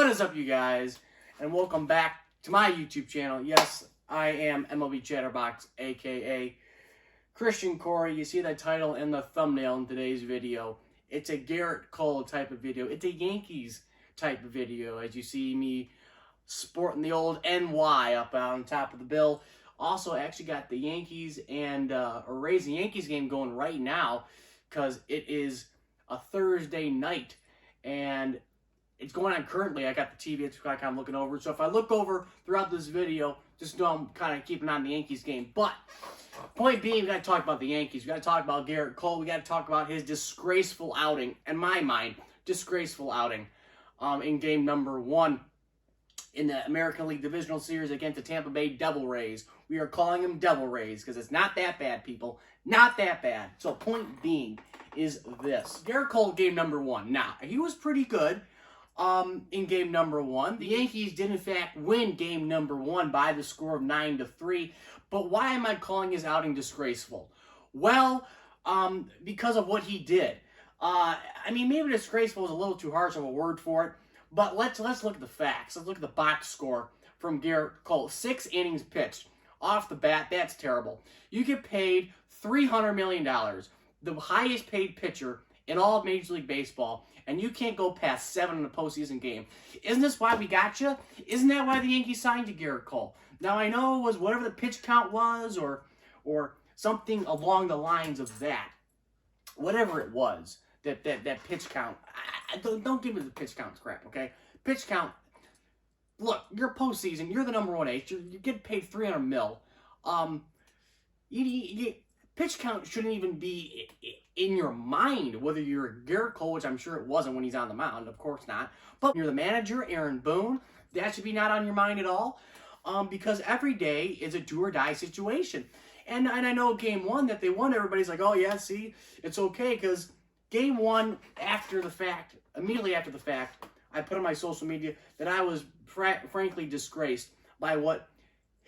What is up, you guys? And welcome back to my YouTube channel. Yes, I am MLB Chatterbox, aka Christian Corey. You see that title in the thumbnail in today's video. It's a Gerrit Cole type of video. It's a Yankees type of video, as you see me sporting the old NY up on top of the bill. Also, I actually got the Yankees and Rays and Yankees game going right now because it is a Thursday night and it's going on currently. I got the TV, it's like I'm looking over. So if I look over throughout this video, just know I'm kind of keeping on the Yankees game. But point being, we got to talk about the Yankees. We got to talk about Gerrit Cole. We got to talk about his disgraceful outing, in my mind, disgraceful outing in game number 1 in the American League Divisional Series against the Tampa Bay Devil Rays. We are calling them Devil Rays because it's not that bad, people. Not that bad. So point being is this. Gerrit Cole, game number 1. Now, he was pretty good in game number 1. The Yankees did, in fact, win game number 1 by the score of 9-3. But why am I calling his outing disgraceful? Well, because of what he did. I mean, maybe disgraceful is a little too harsh of a word for it. But let's look at the facts. Let's look at the box score from Gerrit Cole. 6 innings pitched. Off the bat, that's terrible. You get paid $300 million, the highest paid pitcher in all of Major League Baseball, and you can't go past 7 in a postseason game. Isn't this why we got you? Isn't that why the Yankees signed you, Gerrit Cole? Now, I know it was whatever the pitch count was or something along the lines of that. Whatever it was, that pitch count. Don't give me the pitch count crap, okay? Pitch count. Look, you're postseason. You're the number 1 ace. You get paid $300 million. Pitch count shouldn't even be in your mind, whether you're Gerrit Cole, which I'm sure it wasn't when he's on the mound. Of course not. But you're the manager, Aaron Boone. That should be not on your mind at all, because every day is a do-or-die situation. And I know game 1 that they won, everybody's like, oh, yeah, see, it's okay, because game 1, after the fact, immediately after the fact, I put on my social media that I was frankly disgraced by what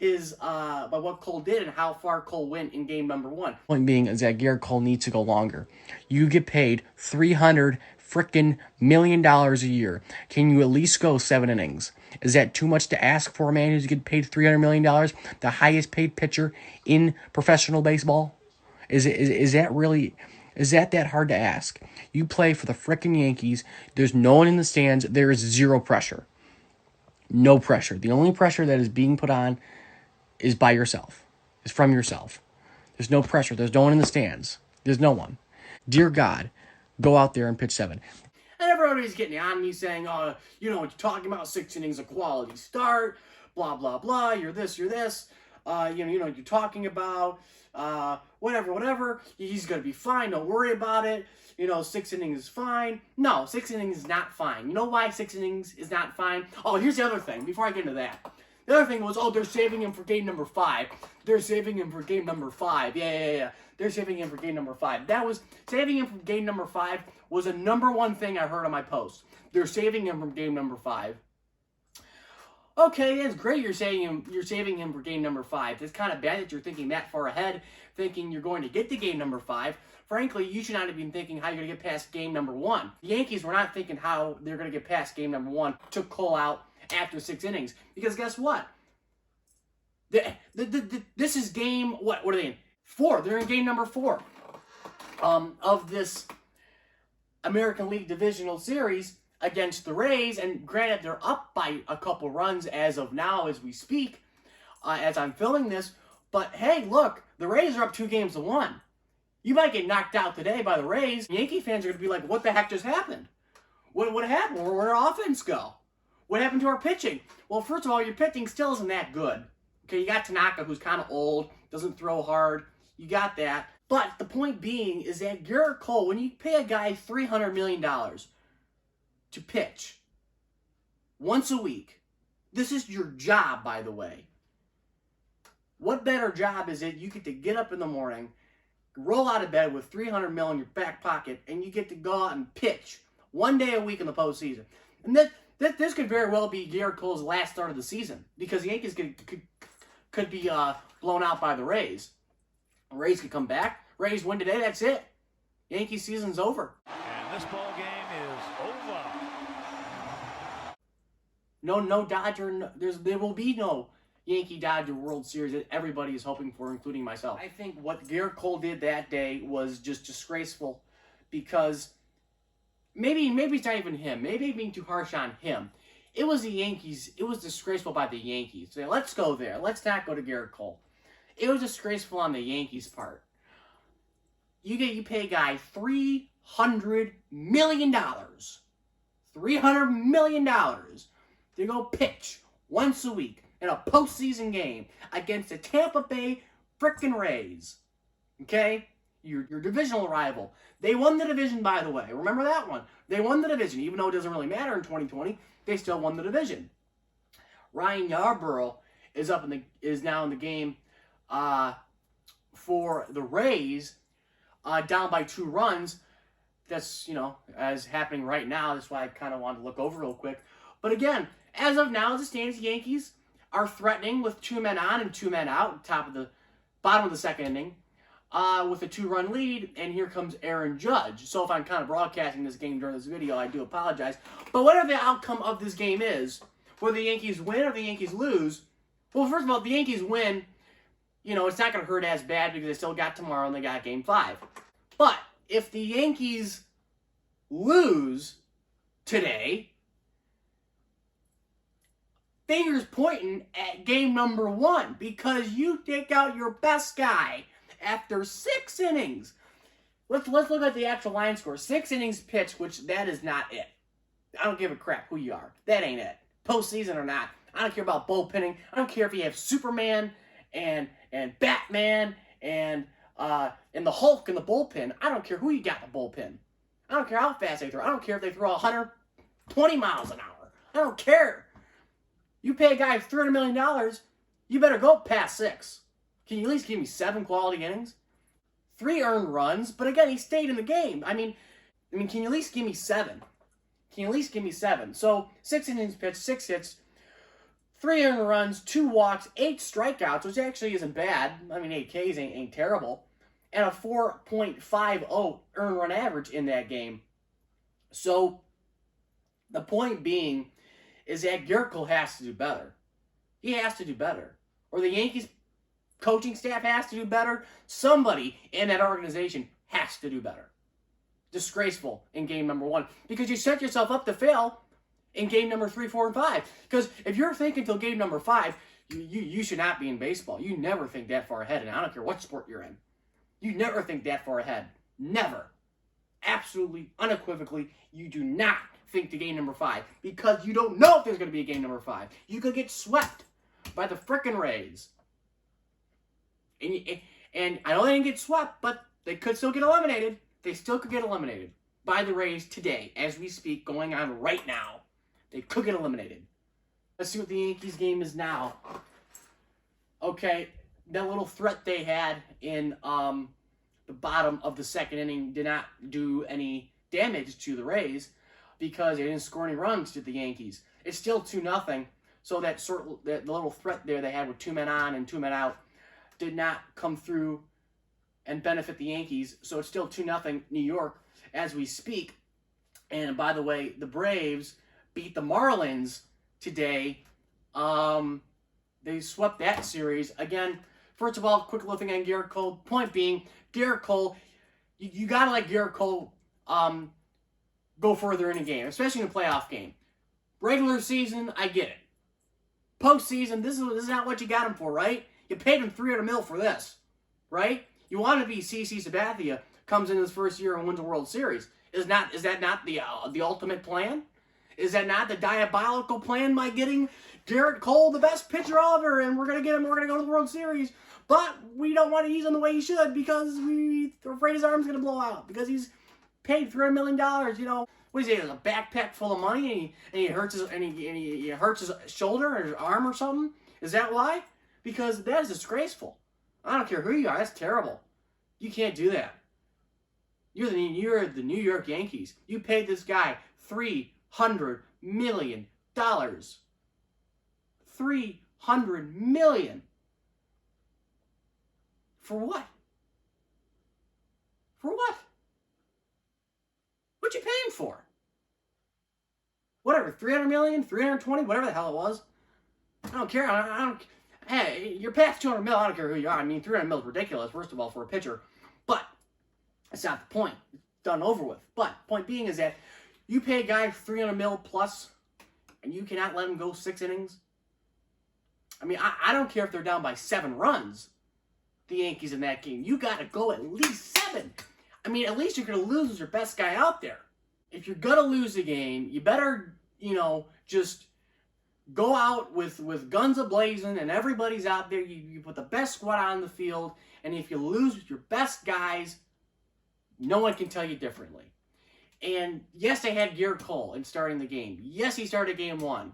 Cole did and how far Cole went in game number 1. Point being is that Gerrit Cole needs to go longer. You get paid $300 million a year. Can you at least go 7 innings? Is that too much to ask for a man who's getting paid $300 million, the highest paid pitcher in professional baseball? Is that really? Is that hard to ask? You play for the frickin' Yankees. There's no one in the stands. There is zero pressure. No pressure. The only pressure that is being put on is by yourself. Is from yourself. There's no pressure. There's no one in the stands. There's no one. Dear God, go out there and pitch 7. And everybody's getting on me saying, oh, you know what you're talking about, 6 innings, a quality start, blah, blah, blah, you're this, you know what you're talking about, whatever, he's going to be fine, don't worry about it, 6 innings is fine. No, 6 innings is not fine. You know why 6 innings is not fine? Oh, here's the other thing, before I get into that. The other thing was, oh, they're saving him for game number 5. They're saving him for game number 5. Yeah. They're saving him for game number 5. That was, saving him from game number 5 was the number 1 thing I heard on my post. They're saving him from game number 5. Okay, it's great you're saving him for game number 5. It's kind of bad that you're thinking that far ahead, thinking you're going to get to game number 5. Frankly, you should not have been thinking how you're going to get past game number 1. The Yankees were not thinking how they're going to get past game number 1. Took Cole out after 6 innings. Because guess what? This is game, what are they in? 4. They're in game number 4 of this American League Divisional Series against the Rays. And granted, they're up by a couple runs as of now, as we speak, as I'm filming this. But hey, look, the Rays are up 2-1. You might get knocked out today by the Rays. Yankee fans are going to be like, what the heck just happened? What happened? Where'd our offense go? What happened to our pitching? Well, first of all, your pitching still isn't that good. Okay, you got Tanaka, who's kind of old, doesn't throw hard. You got that. But the point being is that Gerrit Cole, when you pay a guy $300 million to pitch once a week, this is your job, by the way. What better job is it? You get to get up in the morning, roll out of bed with $300 million in your back pocket, and you get to go out and pitch 1 day a week in the postseason. And this could very well be Gerrit Cole's last start of the season because the Yankees could be blown out by the Rays. The Rays could come back. Rays win today. That's it. Yankee season's over. And this ball game is over. No Dodger. No, there will be no Yankee Dodger World Series that everybody is hoping for, including myself. I think what Gerrit Cole did that day was just disgraceful, because maybe it's not even him. Maybe being too harsh on him. It was the Yankees. It was disgraceful by the Yankees. So let's go there. Let's not go to Gerrit Cole. It was disgraceful on the Yankees' part. You pay a guy $300 million. $300 million to go pitch once a week in a postseason game against the Tampa Bay frickin' Rays. Okay? Your divisional rival. They won the division, by the way. Remember that one. They won the division. Even though it doesn't really matter in 2020, they still won the division. Ryan Yarbrough is now in the game for the Rays, down by 2 runs. That's, as happening right now. That's why I kind of wanted to look over real quick. But again, as of now, as it stands, the Yankees are threatening with 2 men on and 2 men out, bottom of the second inning, with a 2-run lead, and here comes Aaron Judge. So if I'm kind of broadcasting this game during this video, I do apologize. But whatever the outcome of this game is, whether the Yankees win or the Yankees lose, well, first of all, if the Yankees win, it's not going to hurt as bad because they still got tomorrow and they got Game 5. But if the Yankees lose today, fingers pointing at game number 1, because you take out your best guy after 6 innings. Let's look at the actual line score. 6 innings pitched, which that is not it. I don't give a crap who you are. That ain't it. Postseason or not. I don't care about bullpenning. I don't care if you have Superman and Batman and the Hulk in the bullpen. I don't care who you got in the bullpen. I don't care how fast they throw. I don't care if they throw 120 miles an hour. I don't care. You pay a guy $300 million, you better go past 6. Can you at least give me 7 quality innings? 3 earned runs, but again, he stayed in the game. I mean, can you at least give me 7? Can you at least give me 7? So 6 innings pitched, 6 hits, 3 earned runs, 2 walks, 8 strikeouts, which actually isn't bad. 8 Ks ain't terrible. And a 4.50 earned run average in that game. So the point being is that Gerrit Cole has to do better. He has to do better. Or the Yankees coaching staff has to do better. Somebody in that organization has to do better. Disgraceful in game number 1. Because you set yourself up to fail in game number 3, 4, and 5. Because if you're thinking till game number 5, you should not be in baseball. You never think that far ahead, and I don't care what sport you're in. You never think that far ahead. Never. Absolutely, unequivocally, you do not think to game number 5, because you don't know if there's going to be a game number 5. You could get swept by the frickin' Rays. And I know they didn't get swept, but they could still get eliminated. They still could get eliminated by the Rays today, as we speak, going on right now. They could get eliminated. Let's see what the Yankees game is now. Okay, that little threat they had in the bottom of the second inning did not do any damage to the Rays, because they didn't score any runs to the Yankees. It's still 2-0. So that little threat there they had with 2 men on and 2 men out did not come through and benefit the Yankees. So it's still 2-0 New York as we speak. And by the way, the Braves beat the Marlins today. They swept that series. Again, first of all, quick little thing on Gerrit Cole. Point being, Gerrit Cole, you got to let Gerrit Cole go further in a game, especially in a playoff game. Regular season, I get it. Postseason, this is not what you got him for, right? You paid him $300 million for this, right? You want to be CC Sabathia, comes in his first year and wins a World Series. Is that not the ultimate plan? Is that not the diabolical plan by getting Gerrit Cole, the best pitcher ever, and we're gonna go to the World Series, but we don't want to use him the way he should because we're afraid his arm's gonna blow out because he's paid $300 million. What is he? A backpack full of money, and he hurts his shoulder or his arm or something. Is that why? Because that is disgraceful. I don't care who you are. That's terrible. You can't do that. You're the New York Yankees. You paid this guy $300 million. $300 million. For what? For what? What'd you pay him for? What whatever, 300 million, 320, whatever the hell it was. I don't care. I don't. Hey, you're past 200 mil. I don't care who you are. I mean, 300 mil is ridiculous, first of all, for a pitcher. But that's not the point. It's done over with. But point being is that you pay a guy 300 mil plus, and you cannot let him go 6 innings. I mean, I don't care if they're down by 7 runs, the Yankees in that game. You got to go at least 7. I mean, at least you're going to lose your best guy out there. If you're going to lose a game, you better, just go out with guns a-blazing and everybody's out there. You put the best squad on the field, and if you lose with your best guys, no one can tell you differently. And yes, they had GERRIT Cole in starting the game. Yes, he started game 1.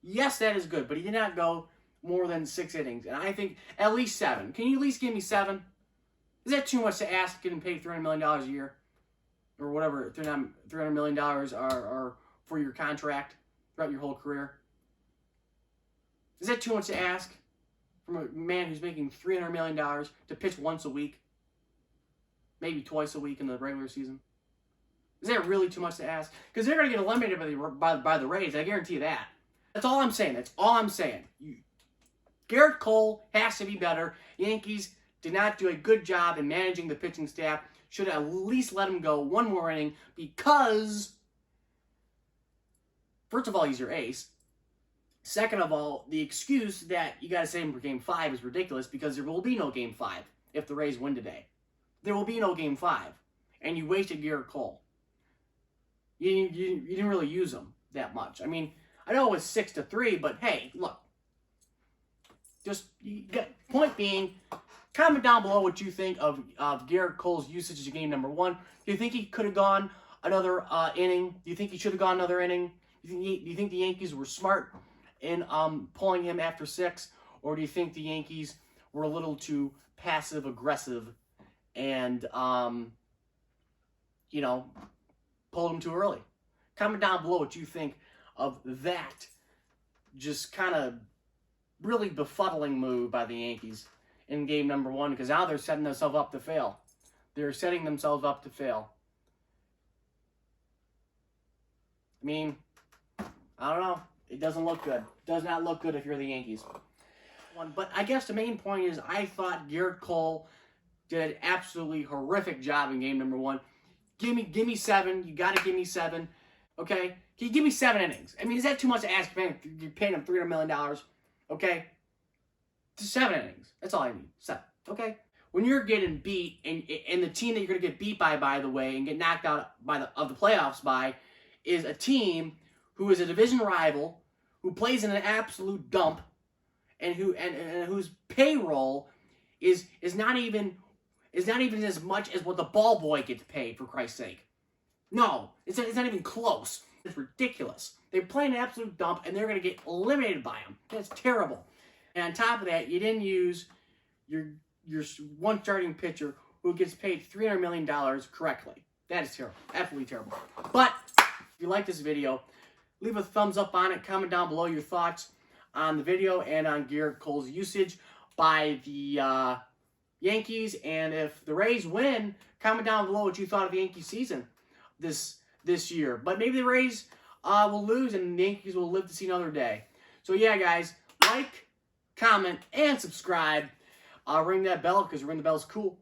Yes, that is good, but he did not go more than 6 innings. And I think at least 7. Can you at least give me 7? Is that too much to ask getting paid $300 million a year? Or whatever $300 million are for your contract throughout your whole career? Is that too much to ask from a man who's making $300 million to pitch once a week? Maybe twice a week in the regular season? Is that really too much to ask? Because they're going to get eliminated by the Rays. I guarantee you that. That's all I'm saying. That's all I'm saying. GERRIT Cole has to be better. Yankees did not do a good job in managing the pitching staff. Should have at least let him go 1 more inning because, first of all, he's your ace. Second of all, the excuse that you got to save him for Game 5 is ridiculous because there will be no Game 5 if the Rays win today. There will be no Game 5. And you wasted GERRIT Cole. You didn't really use him that much. I mean, I know it was 6-3, but hey, look. Point being, comment down below what you think of GERRIT Cole's usage in game number 1. Do you think he could have gone another inning? Do you think he should have gone another inning? Do you think the Yankees were smart in pulling him after 6? Or do you think the Yankees were a little too passive-aggressive and, pulled him too early? Comment down below what you think of that just kind of really befuddling move by the Yankees in game number 1, because now they're setting themselves up to fail. They're setting themselves up to fail. I mean, I don't know. It doesn't look good. It does not look good if you're the Yankees. But I guess the main point is I thought GERRIT Cole did an absolutely horrific job in game number 1. Give me 7. You got to give me 7. Okay? Can you give me 7 innings? I mean, is that too much to ask? You're paying him $300 million. Okay? Just 7 innings. That's all I need. 7. Okay? When you're getting beat, and the team that you're going to get beat by the way, and get knocked out of the playoffs by, is a team who is a division rival, who plays in an absolute dump, and whose payroll is not even as much as what the ball boy gets paid, for Christ's sake. No, it's not even close. It's ridiculous. They're playing an absolute dump, and they're going to get eliminated by them. That's terrible. And on top of that, you didn't use your one starting pitcher who gets paid $300 million correctly. That is terrible. Absolutely terrible. But if you like this video, leave a thumbs up on it. Comment down below your thoughts on the video and on GERRIT Cole's usage by the Yankees. And if the Rays win, comment down below what you thought of the Yankee season this year. But maybe the Rays will lose and the Yankees will live to see another day. So yeah, guys, like, comment, and subscribe. Ring that bell because ring the bell's cool.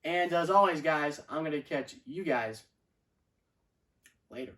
And as always, guys, I'm going to catch you guys later.